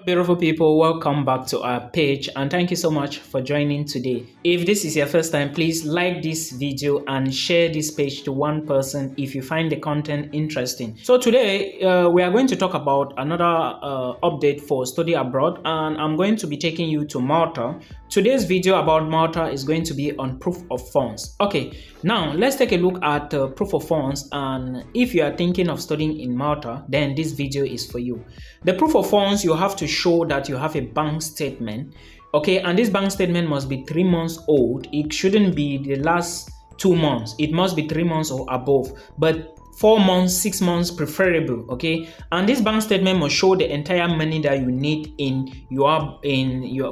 Beautiful people, welcome back to our page and thank you so much for joining today. If this is your first time, please like this video and share this page to one person if you find the content interesting. So today we are going to talk about another update for study abroad, and I'm going to be taking you to Malta. Today's video about Malta is going to be on proof of funds. Okay, now let's take a look at proof of funds, and if you are thinking of studying in Malta, then this video is for you. The proof of funds, you have to show that you have a bank statement, okay, and this bank statement must be 3 months old. It shouldn't be the last 2 months. It must be 3 months or above, but 4 months, 6 months preferable, okay. And this bank statement must show the entire money that you need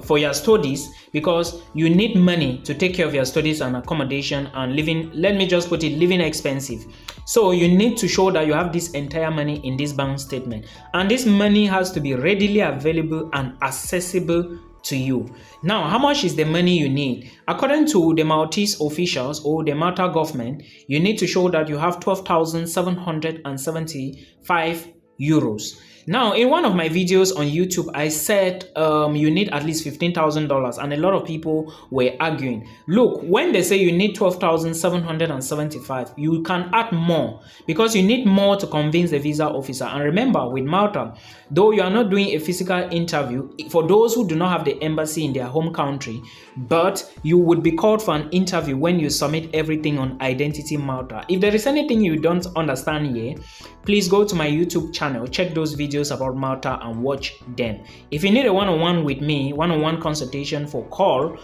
for your studies, because you need money to take care of your studies and accommodation and living. Let me just put it, living expensive. So you need to show that you have this entire money in this bank statement, and this money has to be readily available and accessible to you. Now, how much is the money you need? According to the Maltese officials or the Malta government, you need to show that you have 12,775 euros. Now, in one of my videos on YouTube, I said you need at least $15,000, and a lot of people were arguing. Look, when they say you need 12,775, you can add more, because you need more to convince the visa officer. And remember, with Malta, though you are not doing a physical interview, for those who do not have the embassy in their home country, but you would be called for an interview when you submit everything on Identity Malta. If there is anything you don't understand here, please go to my YouTube channel, check those videos about Malta and watch them. If you need a one-on-one with me, one-on-one consultation for call,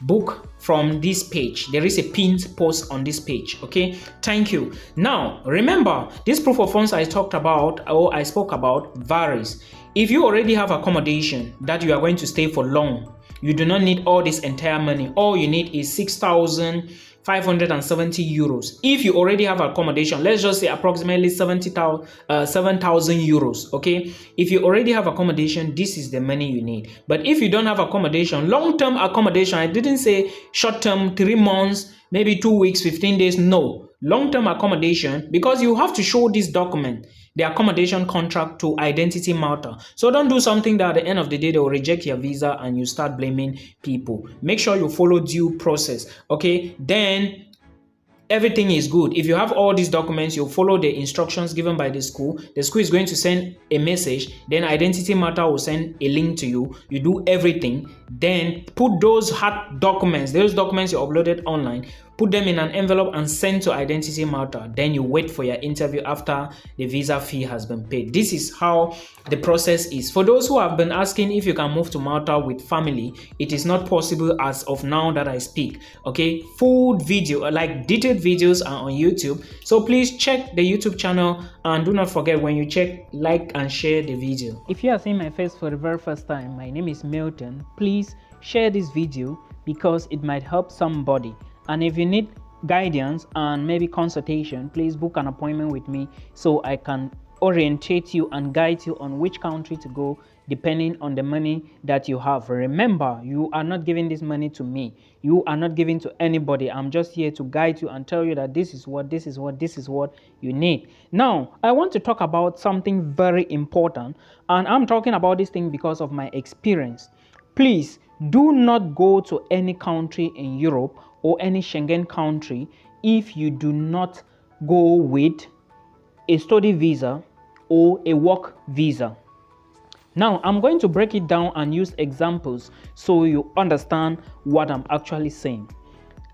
book from this page. There is a pinned post on this page. Okay, thank you. Now remember, this proof of funds I talked about, or I spoke about, varies. If you already have accommodation that you are going to stay for long, you do not need all this entire money. All you need is 6,570 euros. If you already have accommodation, let's just say approximately 7,000 euros, okay. If you already have accommodation, this is the money you need. But if you don't have accommodation, long-term accommodation, I didn't say short-term, 3 months, maybe 2 weeks, 15 days, no, long-term accommodation, because you have to show this document, the accommodation contract, to Identity Malta. So don't do something that at the end of the day they will reject your visa and you start blaming people. Make sure you follow due process, okay. Then everything is good. If you have all these documents, you follow the instructions given by the school. The school is going to send a message, then Identity Malta will send a link to you. You do everything, then put those hard documents, those documents you uploaded online, put them in an envelope and send to Identity Malta. Then you wait for your interview after the visa fee has been paid. This is how the process is. For those who have been asking if you can move to Malta with family, it is not possible as of now that I speak, okay. Full video, like detailed videos, are on YouTube, so please check the YouTube channel, and do not forget, when you check, like and share the video. If you are seeing my face for the very first time, my name is Milton. Please share this video because it might help somebody. And if you need guidance and maybe consultation, please book an appointment with me so I can orientate you and guide you on which country to go depending on the money that you have. Remember, you are not giving this money to me. You are not giving to anybody. I'm just here to guide you and tell you that this is what you need. Now, I want to talk about something very important, and I'm talking about this thing because of my experience. Please do not go to any country in Europe or any Schengen country if you do not go with a study visa or a work visa. Now, I'm going to break it down and use examples so you understand what I'm actually saying.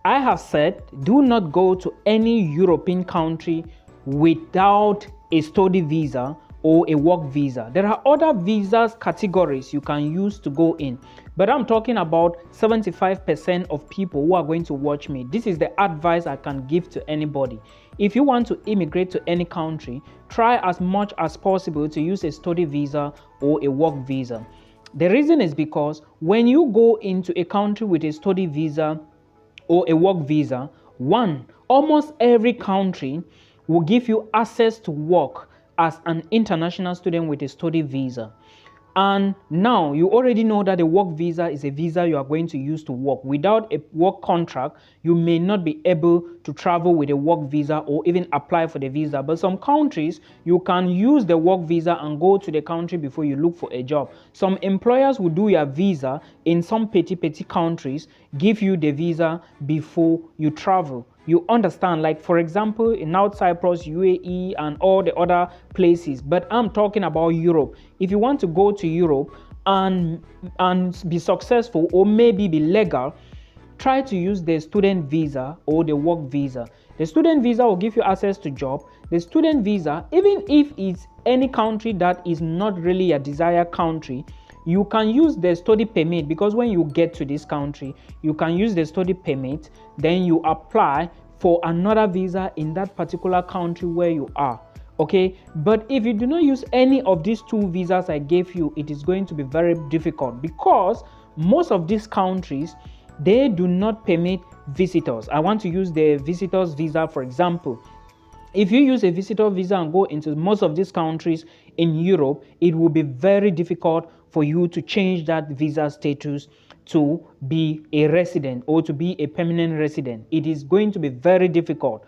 I have said do not go to any European country without a study visa or a work visa. There are other visas categories you can use to go in, but I'm talking about 75% of people who are going to watch me. This is the advice I can give to anybody. If you want to immigrate to any country, try as much as possible to use a study visa or a work visa. The reason is because when you go into a country with a study visa or a work visa, almost every country will give you access to work as an international student with a study visa. And now you already know that a work visa is a visa you are going to use to work. Without a work contract, you may not be able to travel with a work visa or even apply for the visa. But some countries, you can use the work visa and go to the country before you look for a job. Some employers will do your visa in some petty countries, give you the visa before you travel. You understand, like for example, in Cyprus, UAE, and all the other places. But I'm talking about Europe. If you want to go to Europe and be successful or maybe be legal, try to use the student visa or the work visa. The student visa will give you access to job. The student visa, even if it's any country that is not really a desired country, you can use the study permit, because when you get to this country, you can use the study permit, then you apply for another visa in that particular country where you are. Okay, but if you do not use any of these two visas I gave you, it is going to be very difficult, because most of these countries, they do not permit visitors. I want to use the visitors visa, for example. If you use a visitor visa and go into most of these countries in Europe, it will be very difficult for you to change that visa status to be a resident or to be a permanent resident. It is going to be very difficult.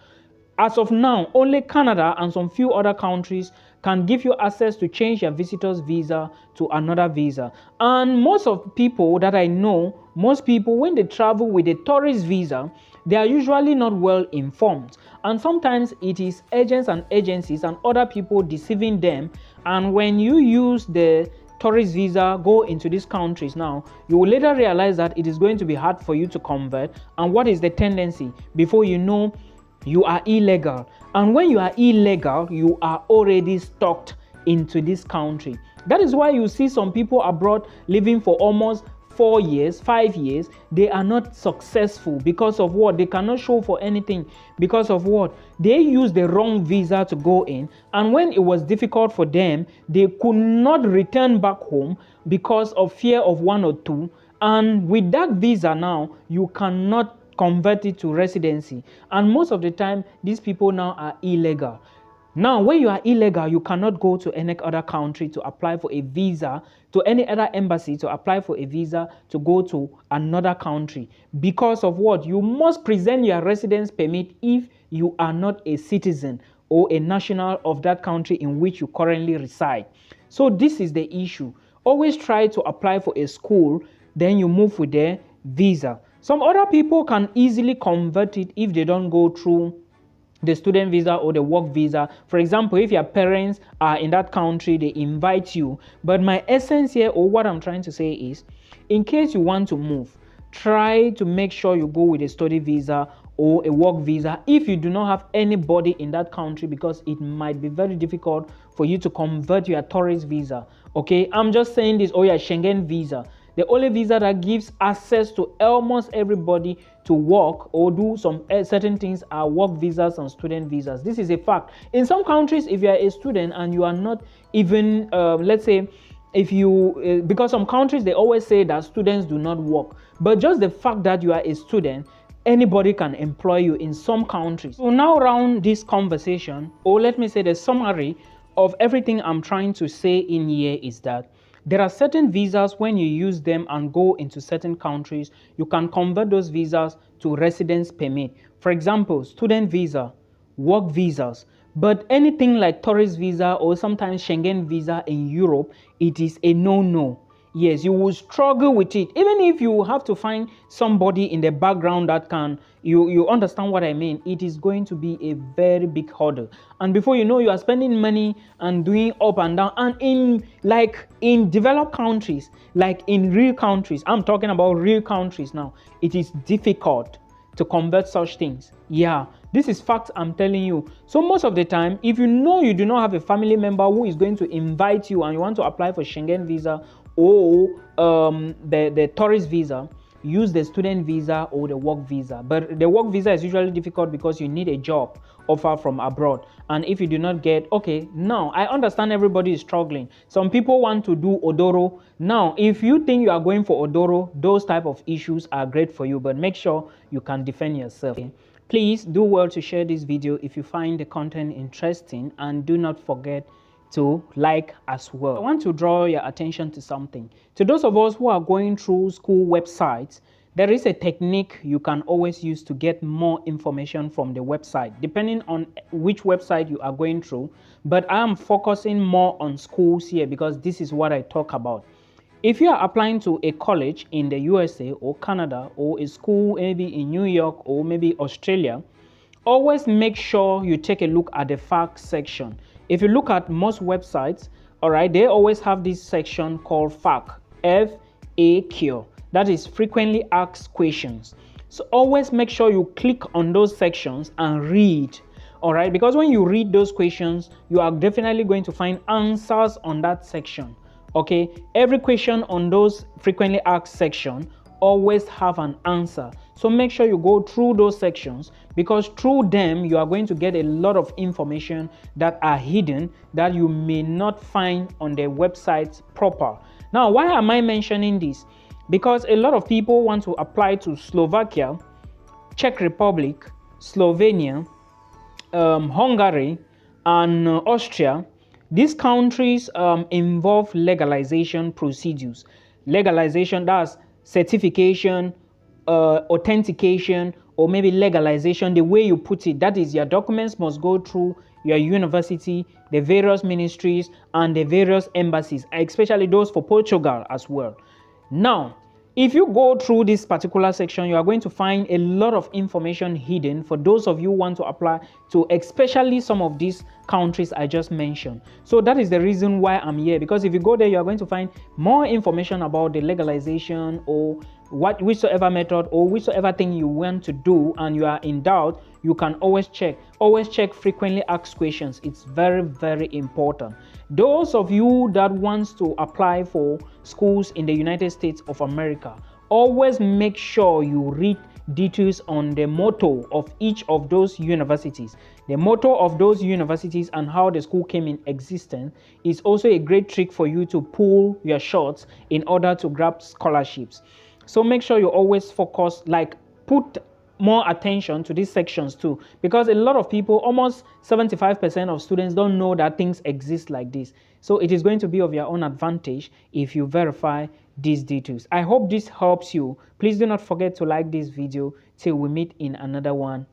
As of now, only Canada and some few other countries can give you access to change your visitor's visa to another visa. And most of people that I know, most people, when they travel with a tourist visa, they are usually not well informed. And sometimes it is agents and agencies and other people deceiving them. And when you use the tourist visa, go into these countries now, you will later realize that it is going to be hard for you to convert. And what is the tendency? Before you know, you are illegal. And when you are illegal, you are already stuck into this country. That is why you see some people abroad living for almost 4 years, 5 years. They are not successful because of what? They cannot show for anything. Because of what? They used the wrong visa to go in, and when it was difficult for them, they could not return back home because of fear of one or two. And with that visa now, you cannot convert it to residency, and most of the time these people now are illegal. Now when you are illegal, you cannot go to any other country to apply for a visa, to any other embassy to apply for a visa to go to another country. Because of what? You must present your residence permit if you are not a citizen or a national of that country in which you currently reside. So this is the issue. Always try to apply for a school, then you move with their visa. Some other people can easily convert it if they don't go through the student visa or the work visa. For example, if your parents are in that country, they invite you. But my essence here, or what I'm trying to say is, in case you want to move, try to make sure you go with a study visa or a work visa if you do not have anybody in that country, because it might be very difficult for you to convert your tourist visa. Okay, I'm just saying this, or your Schengen visa. The only visa that gives access to almost everybody to work or do some certain things are work visas and student visas. This is a fact. In some countries, if you are a student and you are not even, let's say, if you, because some countries, they always say that students do not work. But just the fact that you are a student, anybody can employ you in some countries. So now around this conversation, or let me say the summary of everything I'm trying to say in here is that there are certain visas, when you use them and go into certain countries, you can convert those visas to residence permit. For example, student visa, work visas. But anything like tourist visa or sometimes Schengen visa in Europe, it is a no-no. Yes, you will struggle with it. Even if you have to find somebody in the background that can, you understand what I mean. It is going to be a very big hurdle. And before you know, you are spending money and doing up and down. And in developed countries, like in real countries, I'm talking about real countries now, it is difficult to convert such things. Yeah, this is fact I'm telling you. So most of the time, if you know you do not have a family member who is going to invite you and you want to apply for Schengen visa or the tourist visa, use the student visa or the work visa. But the work visa is usually difficult because you need a job offer from abroad, and if you do not get, okay, now I understand everybody is struggling. Some people want to do Odoro. Now if you think you are going for Odoro, those type of issues are great for you, but make sure you can defend yourself. Okay? Please do well to share this video if you find the content interesting, and do not forget to like as well. I want to draw your attention to something. To those of us who are going through school websites, there is a technique you can always use to get more information from the website, depending on which website you are going through. But I am focusing more on schools here because this is what I talk about. If you are applying to a college in the USA or Canada, or a school maybe in New York or maybe Australia, always make sure you take a look at the facts section. If you look at most websites, all right, they always have this section called FAQ, FAQ, that is frequently asked questions. So always make sure you click on those sections and read, all right, because when you read those questions, you are definitely going to find answers on that section. Okay, every question on those frequently asked section always have an answer. So make sure you go through those sections, because through them you are going to get a lot of information that are hidden that you may not find on the website proper. Now, why am I mentioning this? Because a lot of people want to apply to Slovakia, Czech Republic, Slovenia, Hungary, and Austria. These countries involve legalization procedures. Legalization, that's certification, authentication, or maybe legalization, the way you put it. That is, your documents must go through your university, the various ministries, and the various embassies, especially those for Portugal as well. Now, if you go through this particular section, you are going to find a lot of information hidden for those of you who want to apply to especially some of these countries I just mentioned. So that is the reason why I'm here, because if you go there, you are going to find more information about the legalization or whichsoever method or whichsoever thing you want to do, and you are in doubt, you can always check frequently asked questions. It's very, very important. Those of you that wants to apply for schools in the United States of America, always make sure you read details on the motto of each of those universities. The motto of those universities and how the school came in existence is also a great trick for you to pull your shots in order to grab scholarships. So make sure you always focus, like put more attention to these sections too, because a lot of people, almost 75% of students, don't know that things exist like this. So it is going to be of your own advantage if you verify these details. I hope this helps you. Please do not forget to like this video till we meet in another one.